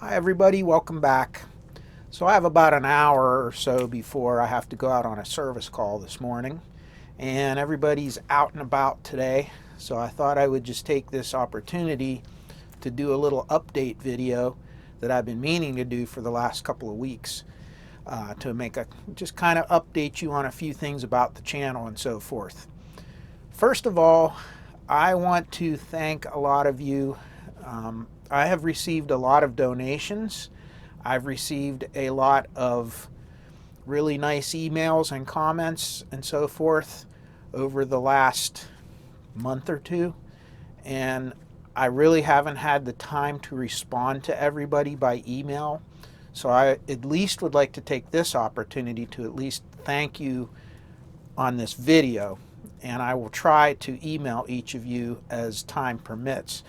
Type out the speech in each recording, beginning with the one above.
Hi everybody, welcome back. So I have about an hour or so before I have to go out on a service call this morning, and everybody's out and about today. So I thought I would just take this opportunity to do a little update video that I've been meaning to do for the last couple of weeks, to make a just kind of update you on a few things about the channel and so forth. First of all, I want to thank a lot of you. I have received a lot of donations. I've received a lot of really nice emails and comments and so forth over the last month or two. And I really haven't had the time to respond to everybody by email. So I at least would like to take this opportunity to at least thank you on this video. And I will try to email each of you as time permits.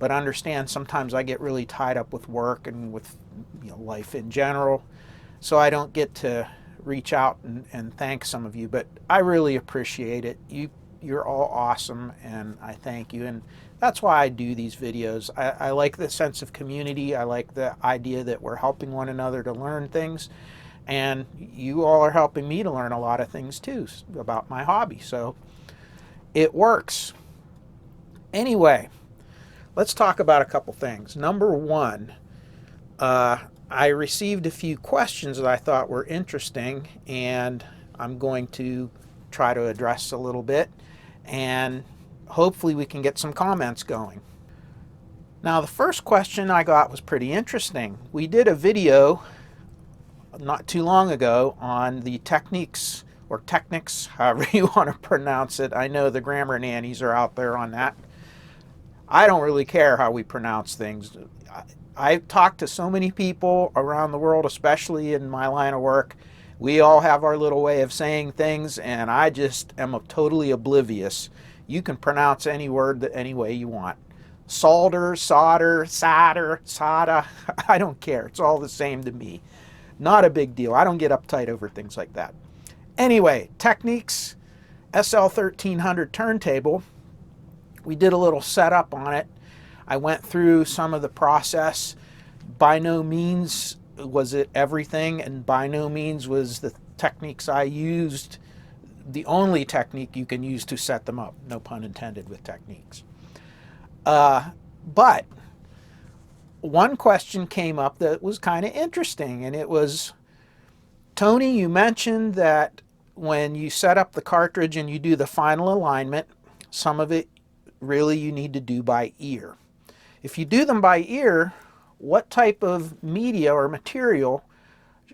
But understand sometimes I get really tied up with work and with life in general, so I don't get to reach out and thank some of you. But I really appreciate it. You're all awesome, and I thank you. And that's why I do these videos. I like the sense of community. I like the idea that we're helping one another to learn things, and you all are helping me to learn a lot of things too about my hobby. So it works. Anyway, let's talk about a couple things. Number one, I received a few questions that I thought were interesting, and I'm going to try to address a little bit, and hopefully we can get some comments going. Now, the first question I got was pretty interesting. We did a video not too long ago on the techniques, or techniques, however you want to pronounce it. I know the grammar nannies are out there on that. I don't really care how we pronounce things. I've talked to so many people around the world, especially in my line of work. We all have our little way of saying things, and I just am totally oblivious. You can pronounce any word any way you want. Solder, solder, solder, soda, I don't care. It's all the same to me. Not a big deal. I don't get uptight over things like that. Anyway, techniques, SL1300 turntable. We did a little setup on it. I went through some of the process. By no means was it everything, and by no means was the techniques I used the only technique you can use to set them up. No pun intended with techniques. But one question came up that was kind of interesting, and it was, Tony, you mentioned that when you set up the cartridge and you do the final alignment, some of it really you need to do by ear. If you do them by ear, what type of media or material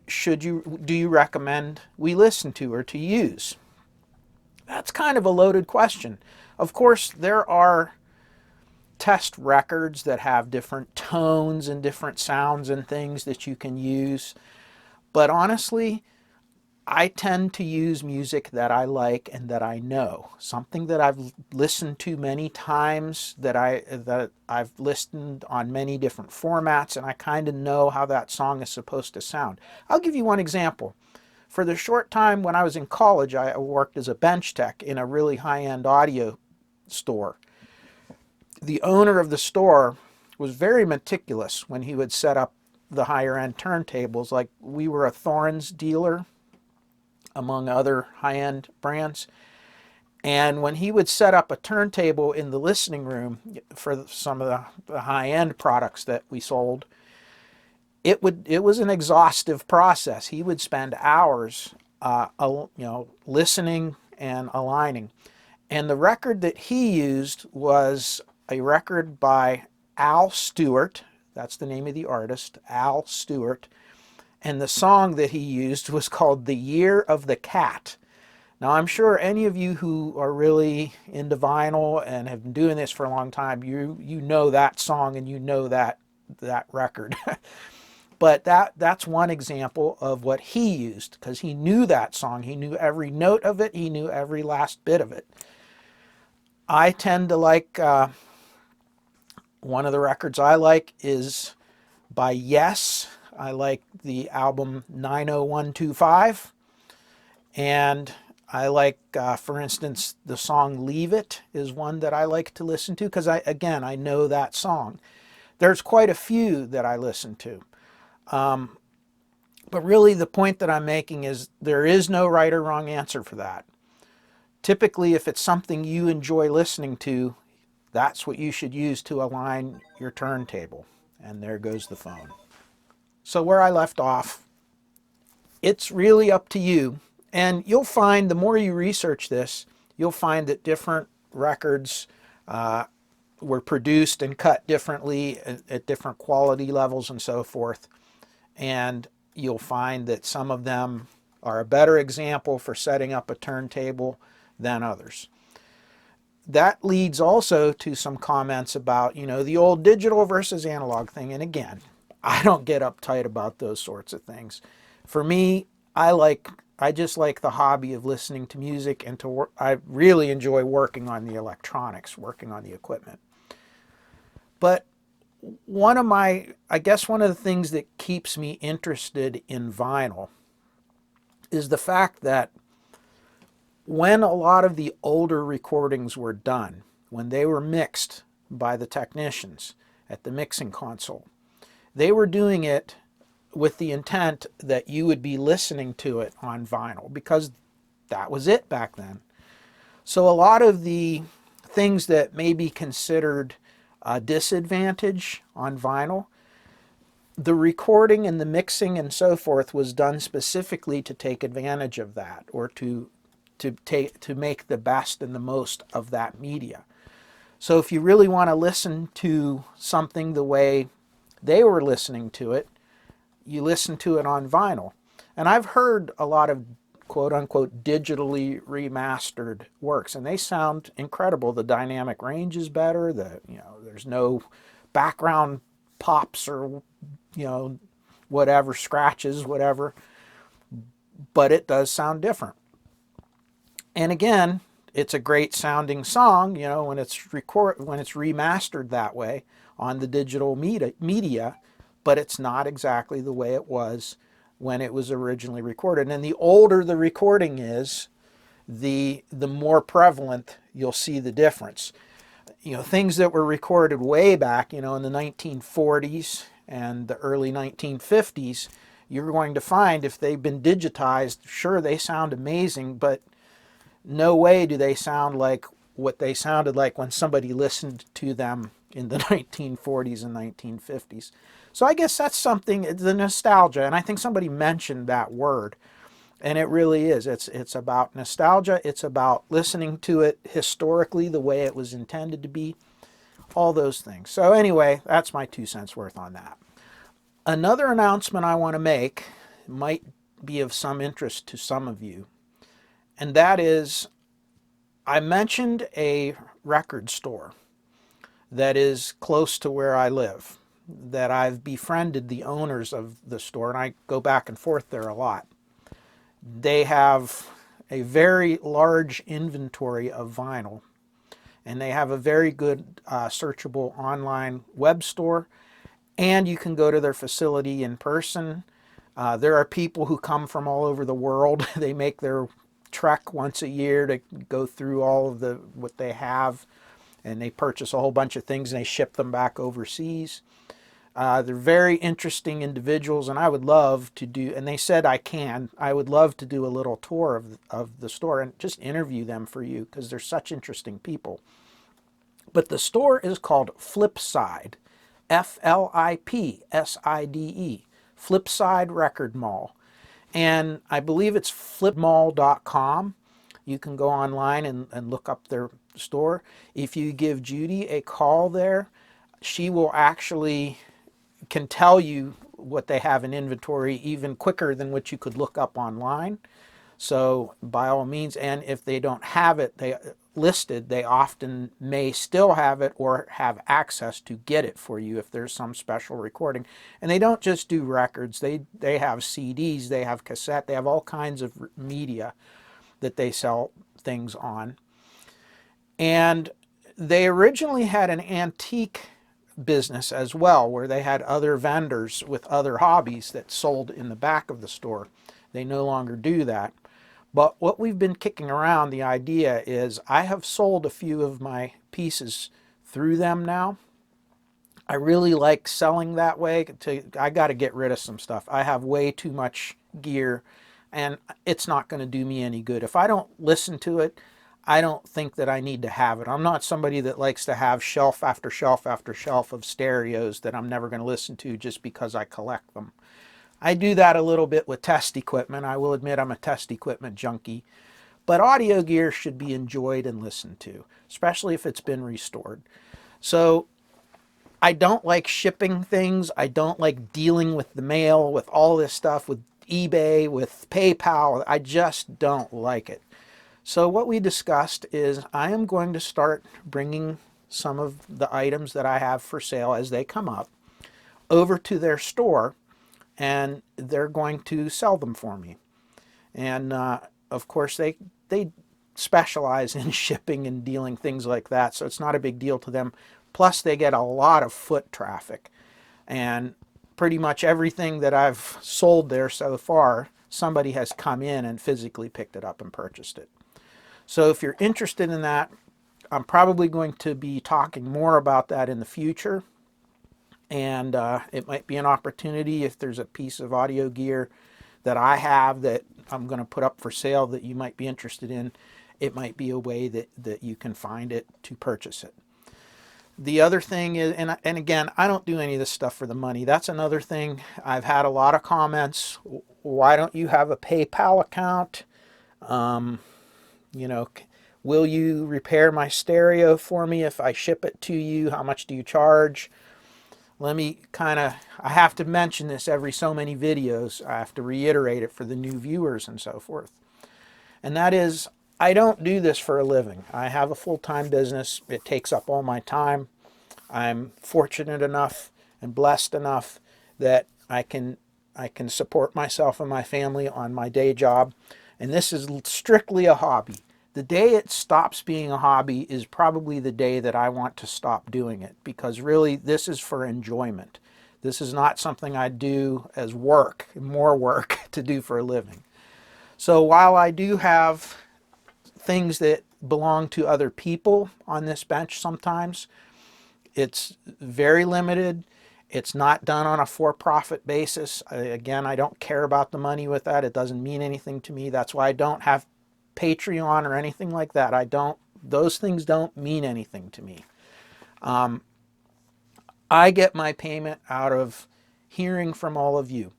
do you recommend we listen to or to use? That's kind of a loaded question. Of course, there are test records that have different tones and different sounds and things that you can use. But honestly, I tend to use music that I like and that I know. Something that I've listened to many times, that I've listened on many different formats, and I kind of know how that song is supposed to sound. I'll give you one example. For the short time when I was in college, I worked as a bench tech in a really high-end audio store. The owner of the store was very meticulous when he would set up the higher-end turntables. Like, we were a Thorns dealer, among other high-end brands. And when he would set up a turntable in the listening room for some of the high-end products that we sold, it was an exhaustive process. He would spend hours, listening and aligning. And the record that he used was a record by Al Stewart. That's the name of the artist, Al Stewart. And the song that he used was called The Year of the Cat. Now, I'm sure any of you who are really into vinyl and have been doing this for a long time, you know that song and you know that record. But that's one example of what he used, because he knew that song. He knew every note of it. He knew every last bit of it. I tend to like, one of the records I like is by Yes. I like the album 90125, and I like, for instance, the song Leave It is one that I like to listen to, because I know that song. There's quite a few that I listen to. But really, the point that I'm making is there is no right or wrong answer for that. Typically, if it's something you enjoy listening to, that's what you should use to align your turntable. And there goes the phone. So, where I left off, it's really up to you. And you'll find the more you research this, you'll find that different records were produced and cut differently at different quality levels and so forth. And you'll find that some of them are a better example for setting up a turntable than others. That leads also to some comments about, the old digital versus analog thing. And again, I don't get uptight about those sorts of things. For me, I just like the hobby of listening to music, and to work. I really enjoy working on the electronics, working on the equipment. But I guess one of the things that keeps me interested in vinyl is the fact that when a lot of the older recordings were done, when they were mixed by the technicians at the mixing console, they were doing it with the intent that you would be listening to it on vinyl, because that was it back then. So a lot of the things that may be considered a disadvantage on vinyl, the recording and the mixing and so forth was done specifically to take advantage of that, or to make the best and the most of that media. So if you really want to listen to something the way they were listening to it, you listen to it on vinyl. And I've heard a lot of quote unquote digitally remastered works, and they sound incredible. The dynamic range is better, there's no background pops or whatever, scratches, whatever, but it does sound different. And again, it's a great sounding song, when it's remastered that way on the digital media, but it's not exactly the way it was when it was originally recorded. And the older the recording is, the more prevalent you'll see the difference. Things that were recorded way back, in the 1940s and the early 1950s, you're going to find if they've been digitized, sure, they sound amazing, but no way do they sound like what they sounded like when somebody listened to them in the 1940s and 1950s. So I guess that's something, the nostalgia, and I think somebody mentioned that word, and it really is. It's about nostalgia. It's about listening to it historically the way it was intended to be, all those things. So anyway, that's my 2 cents worth on that. Another announcement I want to make might be of some interest to some of you, and that is, I mentioned a record store that is close to where I live, that I've befriended the owners of the store, and I go back and forth there a lot. They have a very large inventory of vinyl, and they have a very good searchable online web store, and you can go to their facility in person. There are people who come from all over the world. They make their trek once a year to go through all of what they have, and they purchase a whole bunch of things and they ship them back overseas. They're very interesting individuals, and I would love to do, and they said I would love to do a little tour of the store and just interview them for you, because they're such interesting people. But the store is called Flipside, Flipside, Flipside Record Mall. And I believe it's flipmall.com. You can go online and look up their store. If you give Judy a call there, she will actually can tell you what they have in inventory even quicker than what you could look up online. So by all means, and if they don't have it listed, they often may still have it or have access to get it for you if there's some special recording. And they don't just do records, they have CDs, they have cassette, they have all kinds of media that they sell things on. And they originally had an antique business as well, where they had other vendors with other hobbies that sold in the back of the store. They no longer do that. But what we've been kicking around, the idea is, I have sold a few of my pieces through them now, I really like selling that way. I got to get rid of some stuff. I have way too much gear, and it's not going to do me any good. If I don't listen to it, I don't think that I need to have it. I'm not somebody that likes to have shelf after shelf after shelf of stereos that I'm never going to listen to just because I collect them. I do that a little bit with test equipment. I will admit I'm a test equipment junkie. But audio gear should be enjoyed and listened to, especially if it's been restored. So I don't like shipping things. I don't like dealing with the mail, with all this stuff, with eBay, with PayPal. I just don't like it. So what we discussed is I am going to start bringing some of the items that I have for sale as they come up over to their store, and they're going to sell them for me. And of course, they specialize in shipping and dealing things like that, so it's not a big deal to them. Plus, they get a lot of foot traffic, and pretty much everything that I've sold there so far, somebody has come in and physically picked it up and purchased it. So if you're interested in that, I'm probably going to be talking more about that in the future. And it might be an opportunity if there's a piece of audio gear that I have that I'm going to put up for sale that you might be interested in. It might be a way that you can find it to purchase it. The other thing is, and again, I don't do any of this stuff for the money. That's another thing. I've had a lot of comments. Why don't you have a PayPal account? You know, will you repair my stereo for me if I ship it to you? How much do you charge? Let me I have to mention this every so many videos. I have to reiterate it for the new viewers and so forth. And that is, I don't do this for a living. I have a full-time business. It takes up all my time. I'm fortunate enough and blessed enough that I can support myself and my family on my day job. And this is strictly a hobby. The day it stops being a hobby is probably the day that I want to stop doing it, because really this is for enjoyment. This is not something I do as work, more work to do for a living. So while I do have things that belong to other people on this bench sometimes, it's very limited. It's not done on a for-profit basis. Again, I don't care about the money with that. It doesn't mean anything to me. That's why I don't have Patreon or anything like that. Those things don't mean anything to me. I get my payment out of hearing from all of you,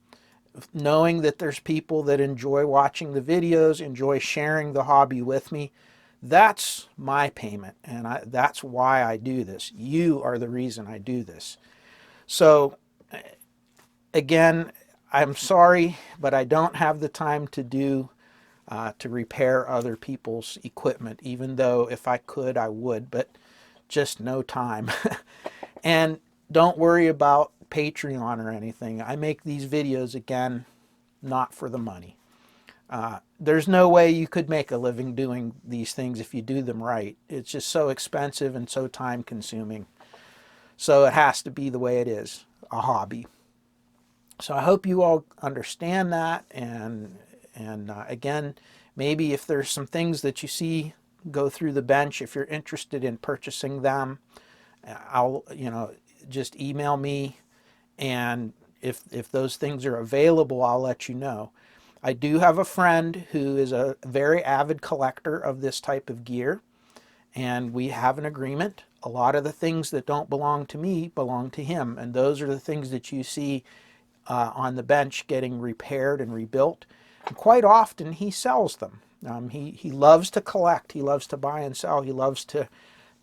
knowing that there's people that enjoy watching the videos, enjoy sharing the hobby with me. That's my payment, and that's why I do this. You are the reason I do this. So again, I'm sorry, but I don't have the time to repair other people's equipment, even though if I could, I would, but just no time. And don't worry about Patreon or anything. I make these videos, again, not for the money. There's no way you could make a living doing these things if you do them right. It's just so expensive and so time consuming. So it has to be the way it is, a hobby. So I hope you all understand that, and again, maybe if there's some things that you see go through the bench, if you're interested in purchasing them, I'll just email me, and if those things are available, I'll let you know. I do have a friend who is a very avid collector of this type of gear, and we have an agreement. A lot of the things that don't belong to me belong to him, and those are the things that you see on the bench getting repaired and rebuilt. And quite often he sells them. He loves to collect. He loves to buy and sell. He loves to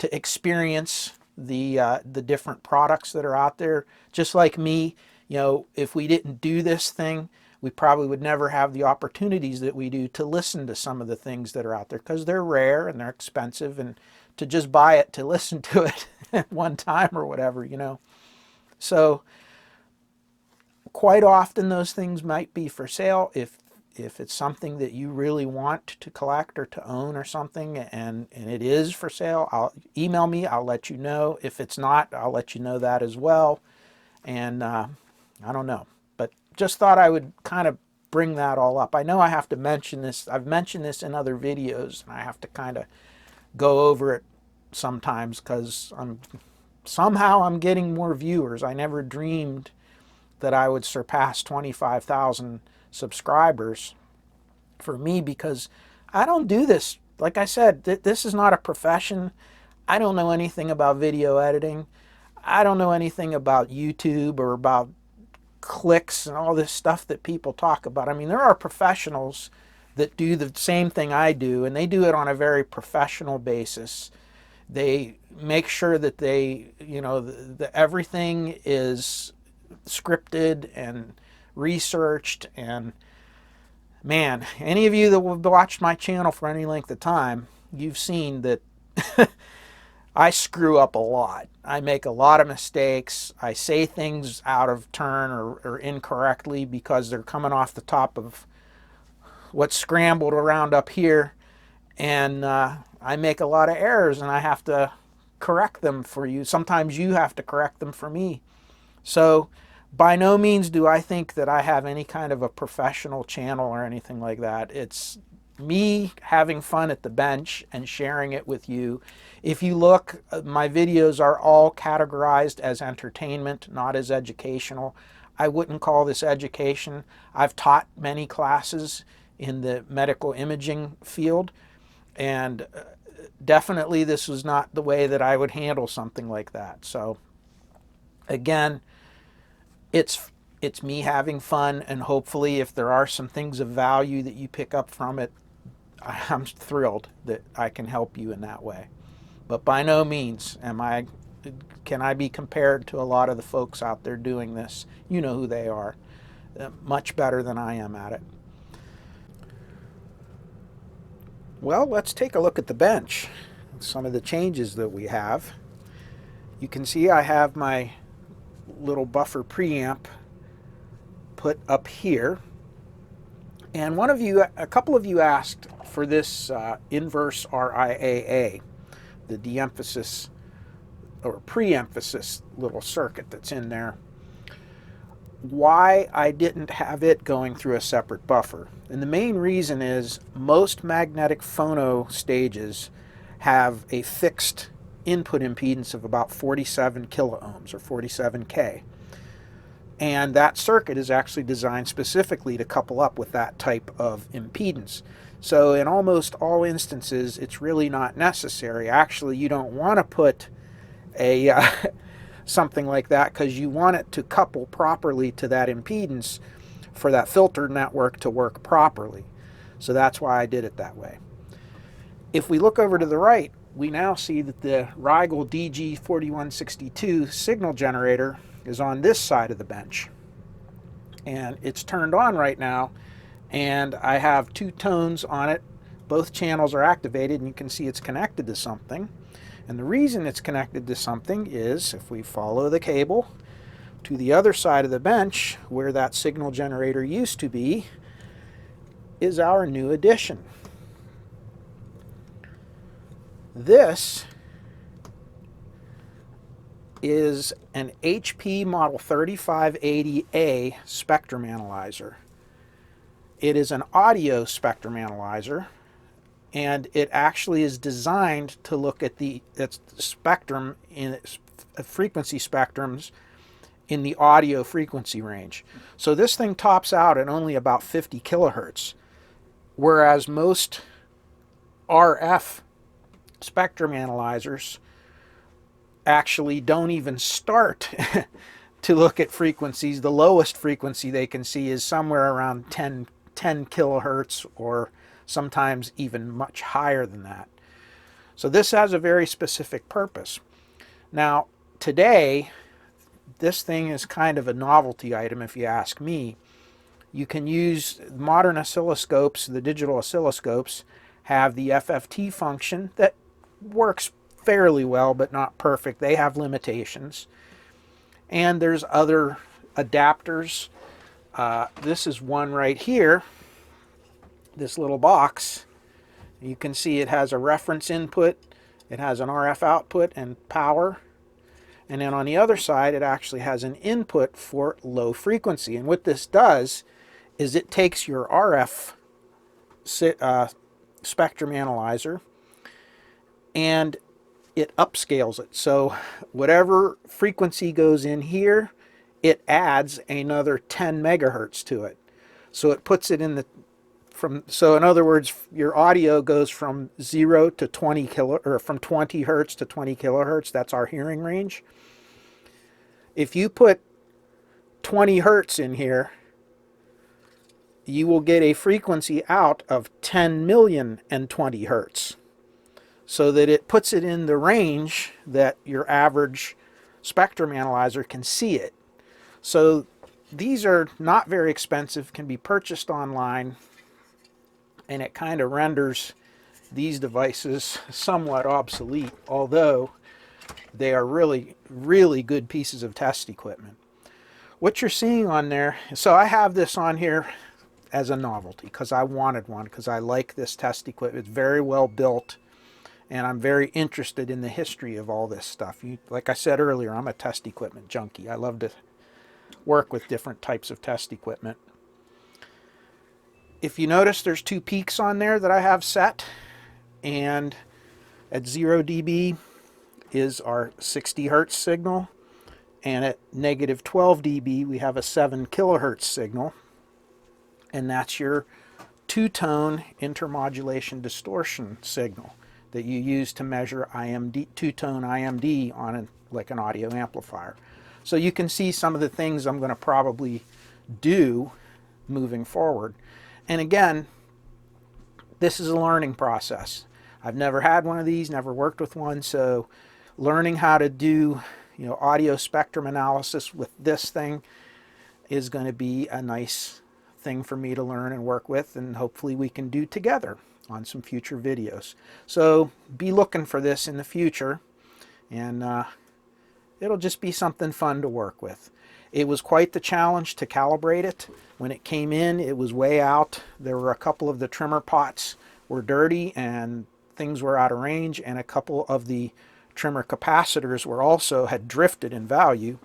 experience the different products that are out there. Just like me, if we didn't do this thing, we probably would never have the opportunities that we do to listen to some of the things that are out there, because they're rare and they're expensive, and to just buy it to listen to it at one time or whatever, So quite often those things might be for sale. If it's something that you really want to collect or to own or something, and it is for sale, email me. I'll let you know. If it's not, I'll let you know that as well. And I don't know, but just thought I would kind of bring that all up. I know I have to mention this. I've mentioned this in other videos, and I have to kind of go over it sometimes because I'm somehow I'm getting more viewers. I never dreamed that I would surpass 25,000 subscribers for me, because I don't do this. Like I said, this is not a profession. I don't know anything about video editing. I don't know anything about YouTube or about clicks and all this stuff that people talk about. I mean, there are professionals that do the same thing I do, and they do it on a very professional basis. They make sure that everything is scripted and researched. And man, any of you that have watched my channel for any length of time, you've seen that I screw up a lot. I make a lot of mistakes. I say things out of turn or incorrectly because they're coming off the top of what's scrambled around up here. And I make a lot of errors, and I have to correct them for you. Sometimes you have to correct them for me. So by no means do I think that I have any kind of a professional channel or anything like that. It's me having fun at the bench and sharing it with you. If you look, my videos are all categorized as entertainment, not as educational. I wouldn't call this education. I've taught many classes in the medical imaging field, and definitely this was not the way that I would handle something like that. So again, it's me having fun, and hopefully if there are some things of value that you pick up from it, I'm thrilled that I can help you in that way. But by no means can I be compared to a lot of the folks out there doing this. You know who they are. Much better than I am at it. Well, let's take a look at the bench. Some of the changes that we have. You can see I have my little buffer preamp put up here. And a couple of you asked for this inverse RIAA, the de-emphasis or pre-emphasis little circuit that's in there. Why I didn't have it going through a separate buffer. And the main reason is most magnetic phono stages have a fixed input impedance of about 47 kiloohms or 47K. And that circuit is actually designed specifically to couple up with that type of impedance. So in almost all instances, it's really not necessary. Actually, you don't want to put a something like that, because you want it to couple properly to that impedance for that filter network to work properly. So that's why I did it that way. If we look over to the right, we now see that the Rigel DG4162 signal generator is on this side of the bench. And it's turned on right now, and I have two tones on it. Both channels are activated, and you can see it's connected to something. And the reason it's connected to something is, if we follow the cable to the other side of the bench, where that signal generator used to be, is our new addition. This is an HP Model 3580A spectrum analyzer. It is an audio spectrum analyzer, and it actually is designed to look at its spectrum in its frequency spectrums in the audio frequency range. So this thing tops out at only about 50 kilohertz, whereas most RF spectrum analyzers actually don't even start to look at frequencies. The lowest frequency they can see is somewhere around 10 kilohertz, or sometimes even much higher than that. So this has a very specific purpose. Now, today, this thing is kind of a novelty item, if you ask me. You can use modern oscilloscopes. The digital oscilloscopes have the FFT function that works fairly well, but not perfect. They have limitations. And there's other adapters. This is one right here, this little box. You can see it has a reference input, it has an RF output and power, and then on the other side it actually has an input for low frequency. And what this does is it takes your RF spectrum analyzer, and it upscales it. So whatever frequency goes in here, it adds another 10 megahertz to it. So it puts it in the so in other words, your audio goes from 0 to 20 or from 20 hertz to 20 kilohertz. That's our hearing range. If you put 20 hertz in here, you will get a frequency out of 10 million and 20 hertz, so that it puts it in the range that your average spectrum analyzer can see it. So these are not very expensive, can be purchased online, and it kind of renders these devices somewhat obsolete, although they are really, really good pieces of test equipment. What you're seeing on there, so I have this on here as a novelty because I wanted one, because I like this test equipment. It's very well built, and I'm very interested in the history of all this stuff. Like I said earlier, I'm a test equipment junkie. I love to work with different types of test equipment. If you notice, there's 2 peaks on there that I have set, and at 0 dB is our 60 hertz signal, and at negative 12 dB we have a 7 kilohertz signal, and that's your two-tone intermodulation distortion signal that you use to measure IMD, two-tone IMD on like an audio amplifier. So you can see some of the things I'm going to probably do moving forward. And again, this is a learning process. I've never had one of these, never worked with one, so learning how to do, audio spectrum analysis with this thing is going to be a nice thing for me to learn and work with, and hopefully we can do together on some future videos. So be looking for this in the future, and it'll just be something fun to work with. It was quite the challenge to calibrate it. When it came in, it was way out. There were a couple of the trimmer pots were dirty and things were out of range, and a couple of the trimmer capacitors were also had drifted in value.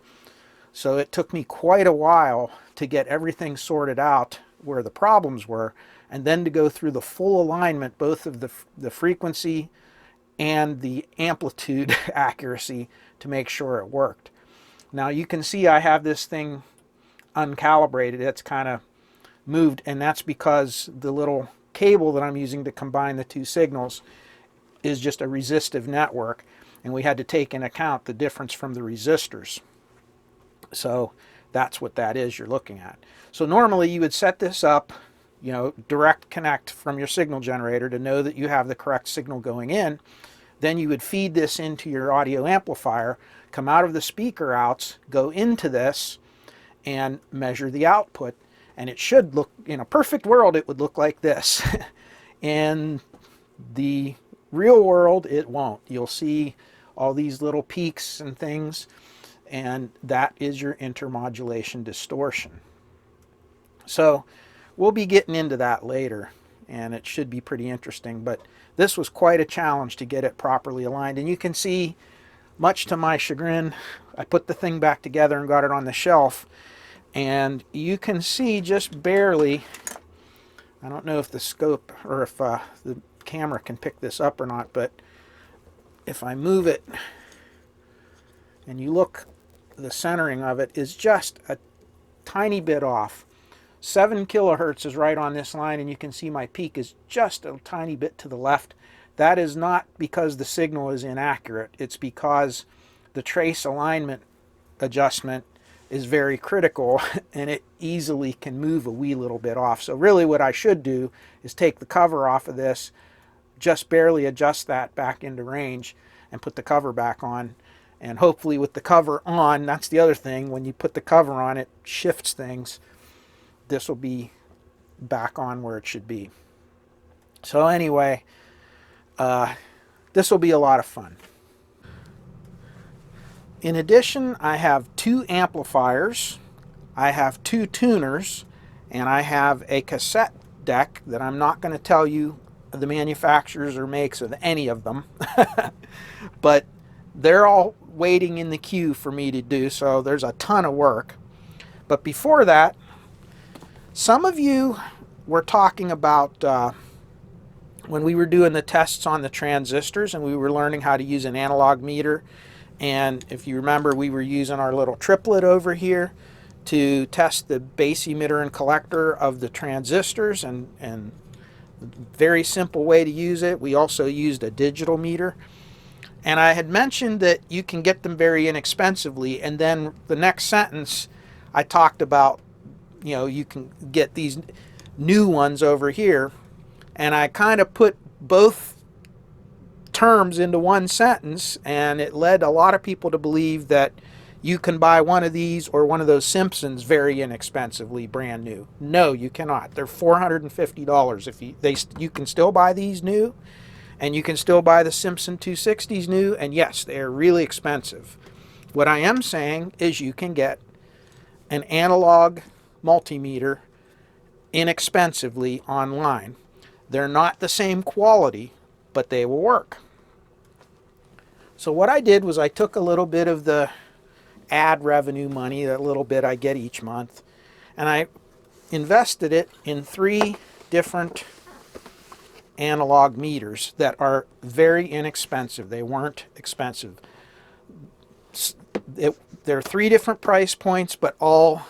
So it took me quite a while to get everything sorted out where the problems were, and then to go through the full alignment, both of the frequency and the amplitude accuracy, to make sure it worked. Now you can see I have this thing uncalibrated. It's kind of moved, and that's because the little cable that I'm using to combine the 2 signals is just a resistive network, and we had to take into account the difference from the resistors. So that's what that is you're looking at. So normally you would set this up, direct connect from your signal generator to know that you have the correct signal going in. Then you would feed this into your audio amplifier, come out of the speaker outs, go into this, and measure the output. And it should look, in a perfect world, it would look like this. In the real world, it won't. You'll see all these little peaks and things, and that is your intermodulation distortion. So we'll be getting into that later, and it should be pretty interesting. But this was quite a challenge to get it properly aligned. And you can see, much to my chagrin, I put the thing back together and got it on the shelf, and you can see just barely, I don't know if the scope or if the camera can pick this up or not, but if I move it and you look, the centering of it is just a tiny bit off. 7 kilohertz is right on this line, and you can see my peak is just a tiny bit to the left. That is not because the signal is inaccurate. It's because the trace alignment adjustment is very critical, and it easily can move a wee little bit off. So really what I should do is take the cover off of this, just barely adjust that back into range, and put the cover back on. And hopefully with the cover on, that's the other thing, when you put the cover on, it shifts things. This will be back on where it should be. So anyway, this will be a lot of fun. In addition, I have 2 amplifiers, I have 2 tuners, and I have a cassette deck that I'm not going to tell you the manufacturers or makes of any of them, but they're all waiting in the queue for me to do, so there's a ton of work. But before that, some of you were talking about when we were doing the tests on the transistors and we were learning how to use an analog meter. And if you remember, we were using our little triplet over here to test the base emitter and collector of the transistors, and very simple way to use it. We also used a digital meter. And I had mentioned that you can get them very inexpensively. And then the next sentence, I talked about, you can get these new ones over here. And I kind of put both terms into one sentence, and it led a lot of people to believe that you can buy one of these or one of those Simpsons very inexpensively, brand new. No, you cannot. They're $450. If you can still buy these new, and you can still buy the Simpson 260s new, and yes, they are really expensive. What I am saying is you can get an analog multimeter inexpensively online. They're not the same quality, but they will work. So what I did was I took a little bit of the ad revenue money, that little bit I get each month, and I invested it in 3 different analog meters that are very inexpensive. They weren't expensive. They're 3 different price points, but all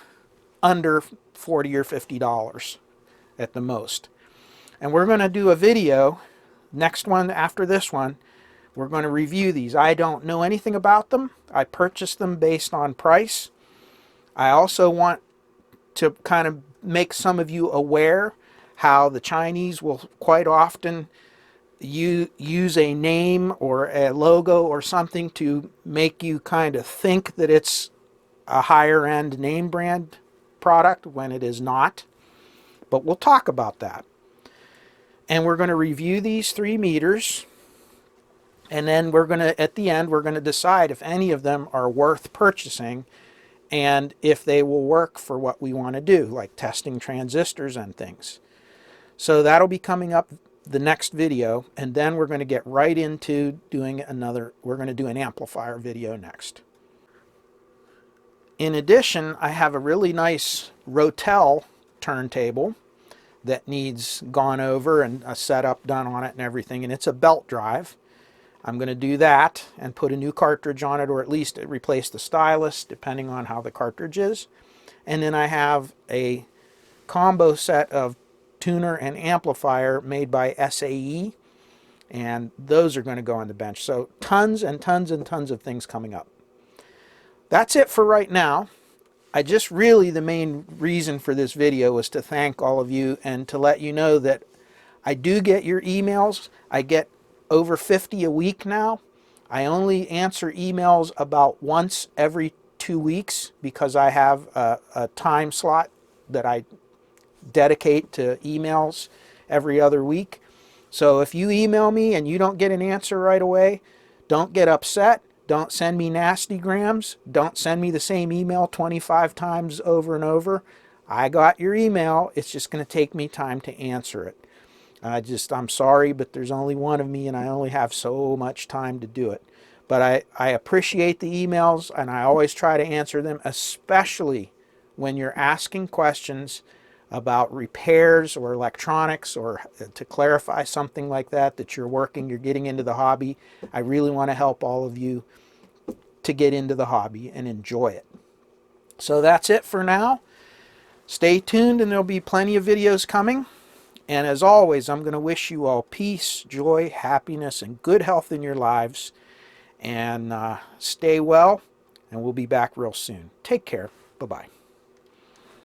under $40 or $50 at the most. And we're going to do a video, next one after this one, we're going to review these. I don't know anything about them. I purchased them based on price. I also want to kind of make some of you aware how the Chinese will quite often use a name or a logo or something to make you kind of think that it's a higher end name brand product when it is not. But we'll talk about that. And we're going to review these 3 meters. And then at the end, we're going to decide if any of them are worth purchasing and if they will work for what we want to do, like testing transistors and things. So that'll be coming up the next video, and then we're going to get right into doing we're going to do an amplifier video next. In addition, I have a really nice Rotel turntable that needs gone over and a setup done on it and everything, and it's a belt drive. I'm going to do that and put a new cartridge on it, or at least replace the stylus depending on how the cartridge is. And then I have a combo set of tuner and amplifier made by SAE, and those are going to go on the bench. So tons and tons and tons of things coming up. That's it for right now. The main reason for this video was to thank all of you and to let you know that I do get your emails. I get over 50 a week now. I only answer emails about once every 2 weeks because I have a time slot that I dedicate to emails every other week. So if you email me and you don't get an answer right away, don't get upset. Don't send me nasty grams. Don't send me the same email 25 times over and over. I got your email. It's just going to take me time to answer it. I'm sorry, but there's only one of me and I only have so much time to do it. But I appreciate the emails and I always try to answer them, especially when you're asking questions about repairs or electronics or to clarify something like that you're getting into the hobby. I really want to help all of you to get into the hobby and enjoy it. So that's it for now. Stay tuned and there'll be plenty of videos coming. And as always, I'm going to wish you all peace, joy, happiness, and good health in your lives. And stay well, and we'll be back real soon. Take care. Bye-bye.